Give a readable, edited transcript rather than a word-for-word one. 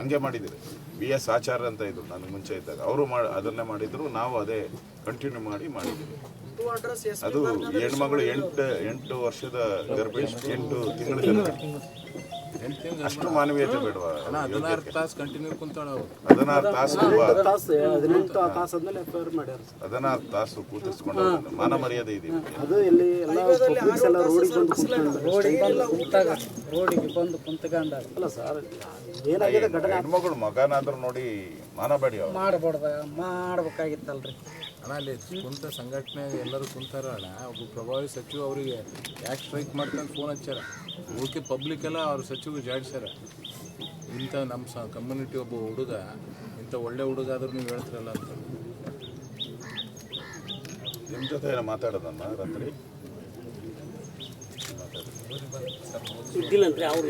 ಹಂಗೆ ಮಾಡಿದ್ದೀರಿ. BS ಆಚಾರ್ಯ ಅಂತ ಇದ್ರು ನನಗೆ ಮುಂಚೆ ಇದ್ದಾಗ, ಅವರು ಅದನ್ನೇ ಮಾಡಿದ್ರು, ನಾವು ಅದೇ ಕಂಟಿನ್ಯೂ ಮಾಡಿದ್ದೀವಿ. ಅದು ಹೆಣ್ಮಗಳು 8 ವರ್ಷದ ಗರ್ಭಿಣಿ, 8 ತಿಂಗಳ ಗರ್ಭಿಣಿ. ಅಷ್ಟು ಮಾನವೀಯತೆ ಬೇಡವಾ? 16 ತಾಸು ಕಂಟಿನ್ಯೂ ಕುಂತಾಳ. 16 ತಾಸು ಕೂತಿಸ್ಕೊಂಡು ಮಾನ ಮರ್ಯಾದೆ ಇದೀವಿ. ಹೆಣ್ಮಗಳು ಮಗನಾದ್ರೂ ನೋಡಿ ಮಾನ ಬೇಡಿ ಮಾಡ್ಬೇಕಾಗಿತ್ತಲ್ರಿ ಅಣ್ಣ. ಅಲ್ಲಿ ಕುಂತ ಸಂಘಟನೆ ಎಲ್ಲರೂ ಕುಂತಾರ ಅಣ್ಣ. ಒಬ್ಬ ಪ್ರಭಾವಿ ಸಚಿವ ಅವರಿಗೆ ಯಾಕೆ ಸ್ಟ್ರೈಕ್ ಮಾಡ್ಕೊಂಡು ಫೋನ್ ಹಚ್ಚಾರ. ಓಕೆ, ಪಬ್ಲಿಕ್ ಎಲ್ಲ ಅವ್ರ ಸಚಿವರು ಜಾಡಿಸ್ಯಾರ. ಇಂಥ ನಮ್ಮ ಕಮ್ಯುನಿಟಿ ಒಬ್ಬ ಹುಡುಗ, ಇಂಥ ಒಳ್ಳೆ ಹುಡುಗ ಆದ್ರೂ ನೀವು ಹೇಳ್ತಿರಲ್ಲ ಅಂತ. ನಿಮ್ಮ ಜೊತೆ ಮಾತಾಡೋದನ್ನ ರಾತ್ರಿ ಇದ್ದಿಲ್ಲಂತ್ರಿ ಅವರು